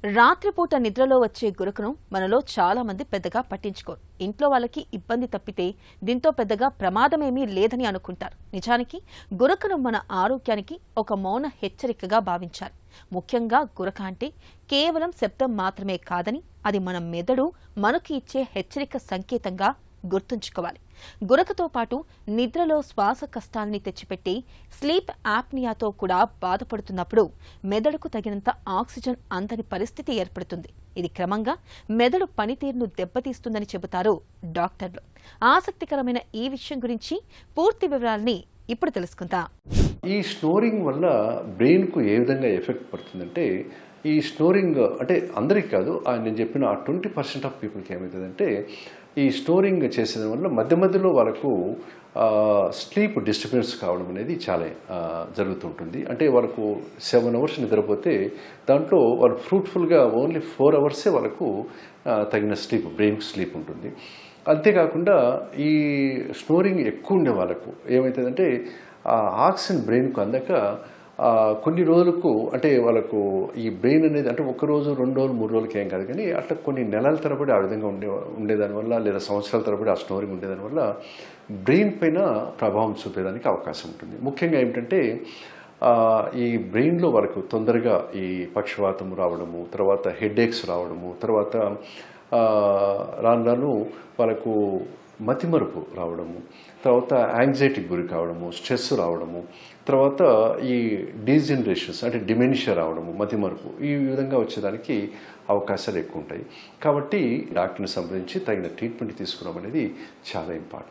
రాత్రిపూట నిద్రలో వచ్చే గురకను మనలో చాలా మంది పెద్దగా పట్టించుకోరు. ఇంట్లో వాళ్ళకి ఇబ్బంది తప్పితే దీంతో పెద్దగా ప్రమాదమేమీ లేదని అనుకుంటారు. నిజానికి గురకను మన ఆరోగ్యానికి ఒక మౌన హెచ్చరికగా భావించాలి. ముఖ్యంగా గురక అంటే కేవలం శబ్దం మాత్రమే కాదని, అది మన మెదడు మనకు ఇచ్చే హెచ్చరిక సంకేతంగా గుర్తుంచుకోవాలి. గురకతో పాటు నిద్రలో శ్వాస కష్టాల్ని తెచ్చిపెట్టి స్లీప్ యాప్నియాతో కూడా బాధపడుతున్నప్పుడు మెదడుకు తగినంత ఆక్సిజన్ అందని పరిస్థితి ఏర్పడుతుంది. ఇది క్రమంగా మెదడు పనితీరును దెబ్బతీస్తుందని చెబుతారు డాక్టర్లు. ఆసక్తికరమైన ఈ విషయం గురించి పూర్తి వివరాల్ని ఇప్పుడు తెలుసుకుందాం. ఈ స్నోరింగ్ వల్ల బ్రెయిన్కు ఏ విధంగా ఎఫెక్ట్ పడుతుందంటే, ఈ స్నోరింగ్ అంటే అందరికీ కాదు, నేను చెప్పిన 20% ఆఫ్ పీపుల్కి ఏమవుతుందంటే, ఈ స్నోరింగ్ చేసేది వల్ల మధ్య మధ్యలో వాళ్ళకు స్లీప్ డిస్టర్బెన్స్ కావడం అనేది చాలా జరుగుతుంటుంది. అంటే వాళ్ళకు 7 అవర్స్ నిద్రపోతే దాంట్లో వాళ్ళు ఫ్రూట్ఫుల్గా ఓన్లీ 4 అవర్సే వాళ్ళకు తగిన స్లీప్, బ్రెయిన్కి స్లీప్ ఉంటుంది. అంతేకాకుండా ఈ స్నోరింగ్ ఎక్కువ ఉండే వాళ్ళకు ఏమవుతుందంటే ఆక్సిజన్ బ్రెయిన్కు అందక కొన్ని రోజులకు, అంటే వాళ్ళకు ఈ బ్రెయిన్ అనేది అంటే 1 రోజు 2 రోజులు 3 రోజులకి ఏం కాదు, కానీ అట్లా కొన్ని నెలల తరబడి ఆ విధంగా ఉండేదానివల్ల, లేదా సంవత్సరాల తరబడి ఆ స్నోరింగ్ ఉండేదానివల్ల బ్రెయిన్ పైన ప్రభావం చూపేదానికి అవకాశం ఉంటుంది. ముఖ్యంగా ఏమిటంటే ఈ బ్రెయిన్లో వాళ్ళకు తొందరగా ఈ పక్షవాతం రావడము, తర్వాత హెడేక్స్ రావడము, తర్వాత రాను రాను వాళ్ళకు మతిమరుపు రావడము, తర్వాత యాంగ్జైటీకి గురి కావడము, స్ట్రెస్ రావడము, తర్వాత ఈ డీజనరేషన్స్ అంటే డిమెన్షియా రావడము, మతిమరుపు, ఈ విధంగా వచ్చేదానికి అవకాశాలు ఎక్కువ ఉంటాయి. కాబట్టి డాక్టర్ని సంప్రదించి తగిన ట్రీట్మెంట్ తీసుకోవడం అనేది చాలా ఇంపార్టెంట్.